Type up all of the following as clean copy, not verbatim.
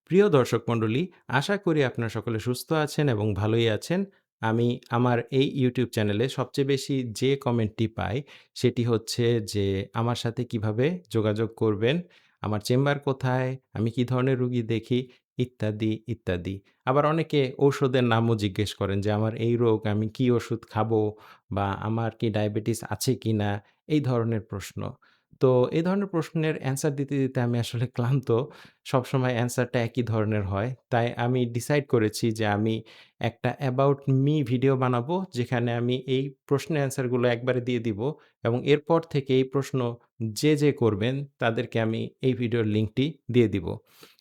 প্রিয় দর্শক মণ্ডলী, আশা করি আপনারা সকলে সুস্থ আছেন এবং ভালোই আছেন। আমি আমার এই YouTube চ্যানেলে সবচেয়ে বেশি যে কমেন্টটি পাই, সেটি হচ্ছে যে আমার সাথে কিভাবে যোগাযোগ করবেন, আমার চেম্বার কোথায়, আমি কি ধরনের রোগী দেখি, ইত্যাদি, ইত্যাদি। আবার অনেকে ঔষধের নামও জিজ্ঞেস করেন যে, "আমার এই রোগ, আমি কি ওষুধ খাবো?" বা "আমার কি ডায়াবেটিস আছে কিনা?" এই ধরনের প্রশ্ন। তো এই ধরনের প্রশ্নের অ্যান্সার দিতে, দিতে আমি আসলে ক্লান্ত। সবসময় অ্যান্সারটা একই ধরনের হয়। তাই আমি ডিসাইড করেছি যে আমি একটা অ্যাবাউট মি ভিডিও বানাবো, যেখানে আমি এই প্রশ্নের অ্যান্সারগুলো একবারে দিয়ে দিব এবং এরপর থেকে এই প্রশ্ন যে করবেন তাদেরকে আমি এই ভিডিওর লিঙ্কটি দিয়ে দিব।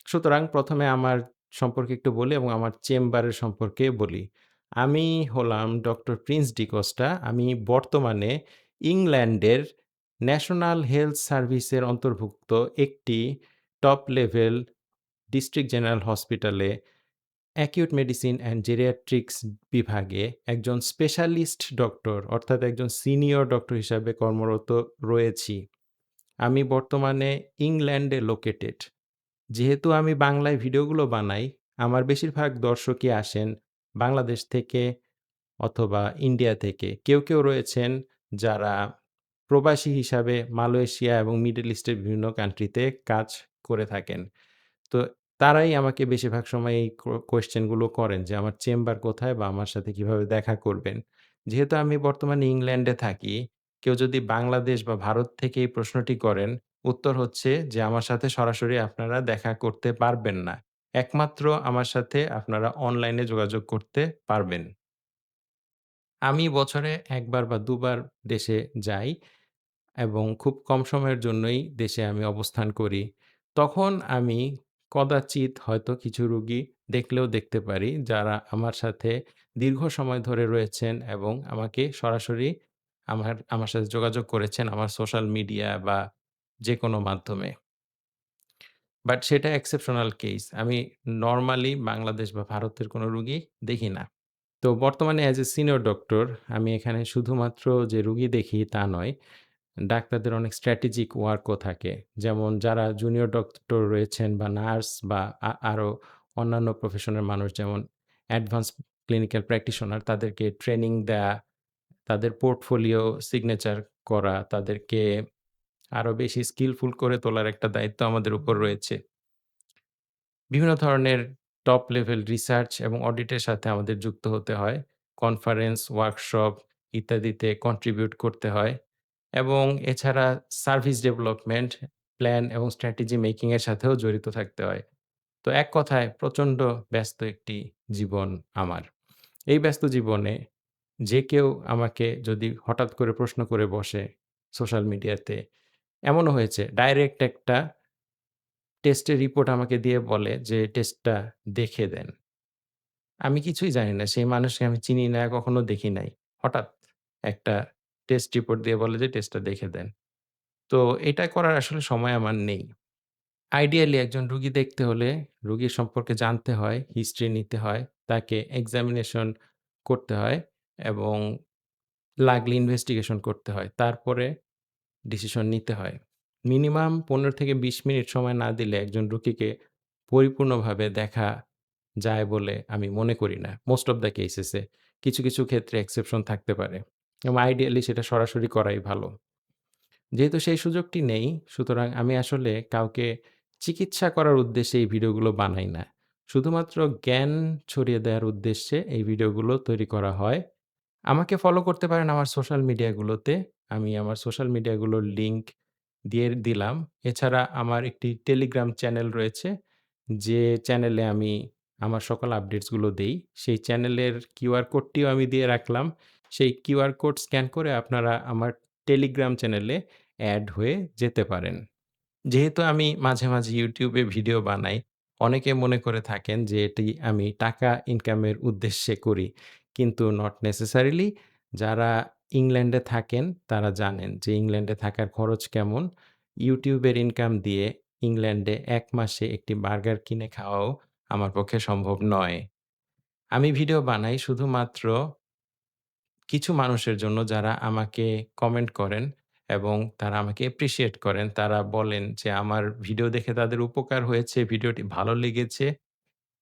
সুতরাং ১ম এ আমার সম্পর্কে একটু বলি এবং আমার চেম্বারের সম্পর্কে বলি। আমি হলাম ডক্টর প্রিন্স ডিকোস্টা। আমি বর্তমানে ইংল্যান্ডের ন্যাশনাল হেলথ সার্ভিসের অন্তর্ভুক্ত একটি টপ লেভেল ডিস্ট্রিক্ট জেনারেল হসপিটালে অ্যাকিউট মেডিসিন অ্যান্ড জেরিয়াট্রিক্স বিভাগে একজন স্পেশালিস্ট ডক্টর অর্থাৎ একজন সিনিয়র ডক্টর হিসাবে কর্মরত রয়েছি। আমি বর্তমানে ইংল্যান্ডে লোকেটেড। যেহেতু আমি বাংলায় ভিডিওগুলো বানাই, আমার বেশিরভাগ দর্শকই আসেন বাংলাদেশ থেকে অথবা ইন্ডিয়া থেকে। কেউ রয়েছেন যারা প্রবাসী হিসাবে মালয়েশিয়া এবং মিডল ইস্টের বিভিন্ন কান্ট্রিতে কাজ করে থাকেন। তো তারাই আমাকে বেশিরভাগ সময় এই কোয়েশ্চেন গুলো করেন যে, আমার চেম্বার কোথায় বা আমার সাথে কিভাবে দেখা করবেন? যেহেতু আমি বর্তমানে ইংল্যান্ডে থাকি, কেউ যদি বাংলাদেশ বা ভারত থেকে এই প্রশ্নটি করেন, উত্তর হচ্ছে যে, আমার সাথে সরাসরি আপনারা দেখা করতে পারবেন না। একমাত্র আমার সাথে আপনারা অনলাইনে যোগাযোগ করতে পারবেন। আমি বছরে ১ বার বা ২ বার দেশে যাই। এবং খুব কম সময়ের জন্যই দেশে আমি অবস্থান করি। তখন আমি কদাচিৎ হয়তো কিছু রোগী দেখলেও দেখতে পারি, যারা আমার সাথে দীর্ঘ সময় ধরে রয়েছেন এবং আমাকে সরাসরি আমার সাথে যোগাযোগ করেছেন আমার সোশ্যাল মিডিয়া বা যেকোনো মাধ্যমে। বাট সেটা এক্সেপশনাল কেস। আমি নরমালি বাংলাদেশ বা ভারতের কোনো রোগী দেখি না। তো বর্তমানে অ্যাজ এ সিনিয়র ডক্টর আমি এখানে শুধুমাত্র যে রোগী দেখি তা নয়। ডাক্তারদের অনেক স্ট্র্যাটেজিক ওয়ার্কও থাকে। যেমন যারা জুনিয়র ডক্টর রয়েছেন বা নার্স বা আরো অন্যান্য প্রফেশনের মানুষ যেমন অ্যাডভান্স ক্লিনিক্যাল প্র্যাকটিশনার তাদেরকে ট্রেনিং দেয়া, তাদের পোর্টফোলিও সিগনেচার করা, তাদেরকে আরো বেশি স্কিলফুল করে তোলার একটা দায়িত্ব আমাদের উপর রয়েছে। বিভিন্ন ধরনের টপ লেভেল রিসার্চ এবং অডিটের সাথে আমাদের যুক্ত হতে হয়। কনফারেন্স, ওয়ার্কশপ ইত্যাদিতে কন্ট্রিবিউট করতে হয় এবং এছাড়া সার্ভিস ডেভেলপমেন্ট, প্ল্যান এবং স্ট্র্যাটেজি মেকিং এর সাথেও জড়িত থাকতে হয়। তো এক কথায় প্রচন্ড ব্যস্ত একটি জীবন আমার। এই ব্যস্ত জীবনে যে কেউ আমাকে যদি হঠাৎ করে প্রশ্ন করে বসে সোশ্যাল মিডিয়াতে, এমনও হয়েছে ডাইরেক্ট একটা টেস্টের রিপোর্ট আমাকে দিয়ে বলে যে, "টেস্টটা দেখে দেন।" আমি কিছুই জানি না। সেই মানুষকে আমি চিনি না, কখনো দেখি নাই। হঠাৎ একটা টেস্ট রিপোর্ট দিয়ে বলে যে, "টেস্টটা দেখে দেন।" তো এটা করার আসলে সময় আমার নেই। আইডিয়ালি একজন রুগী দেখতে হলে রুগীর সম্পর্কে জানতে হয়, হিস্ট্রি নিতে হয়, তাকে এক্সামিনেশন করতে হয় এবং লাগলে ইনভেস্টিগেশন করতে হয়। তারপরে ডিসিশন নিতে হয়। মিনিমাম ১৫ থেকে ২০ মিনিট সময় না দিলে একজন রোগীকে পরিপূর্ণভাবে দেখা যায় বলে আমি মনে করি না। মোস্ট অফ দ্যা কেসেস এ। কিছু ক্ষেত্রে এক্সেপশন থাকতে পারে এবং আইডিয়ালি সেটা সরাসরি করাই ভালো। যেহেতু সেই সুযোগটি নেই, সুতরাং আমি আসলে কাউকে চিকিৎসা করার উদ্দেশ্যে এই ভিডিওগুলো বানাই না। শুধুমাত্র জ্ঞান ছড়িয়ে দেওয়ার উদ্দেশ্যে এই ভিডিওগুলো তৈরি করা হয়। আমাকে ফলো করতে পারেন আমার সোশ্যাল মিডিয়াগুলোতে। আমি আমার সোশ্যাল মিডিয়াগুলোর লিংক দিয়ে দিলাম। এছাড়া আমার একটি টেলিগ্রাম চ্যানেল রয়েছে, যে চ্যানেলে আমি আমার সকল আপডেটস গুলো দেই। সেই চ্যানেলের কিউআর কোডটিও আমি দিয়ে রাখলাম। সেই কিউআর কোড স্ক্যান করে আপনারা আমার টেলিগ্রাম চ্যানেলে এড হয়ে যেতে পারেন। যেহেতু আমি মাঝে মাঝে YouTube এ ভিডিও বানাই, অনেকে মনে করে থাকেন যে এটি আমি টাকা ইনকামের উদ্দেশ্যে করি। কিন্তু নট নেসেসারিলি। যারা ইংল্যান্ডে থাকেন তারা জানেন যে ইংল্যান্ডে থাকার খরচ কেমন। YouTube এর ইনকাম দিয়ে ইংল্যান্ডে ১ মাসে একটি বার্গার কিনে খাওয়াও আমার পক্ষে সম্ভব নয়। আমি ভিডিও বানাই শুধুমাত্র কিছু মানুষের জন্য যারা আমাকে কমেন্ট করেন এবং তারা আমাকে অ্যাপ্রিশিয়েট করেন। তারা বলেন যে আমার ভিডিও দেখে তাদের উপকার হয়েছে, ভিডিওটি ভালো লেগেছে।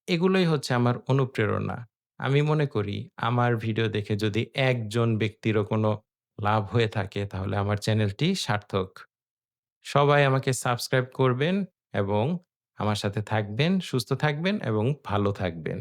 এগুলোই হচ্ছে আমার অনুপ্রেরণা। আমি মনে করি আমার ভিডিও দেখে যদি একজন ব্যক্তিরও কোনো লাভ হয়ে থাকে তাহলে আমার চ্যানেলটি সার্থক। সবাই আমাকে সাবস্ক্রাইব করবেন এবং আমার সাথে থাকবেন, সুস্থ থাকবেন এবং ভালো থাকবেন।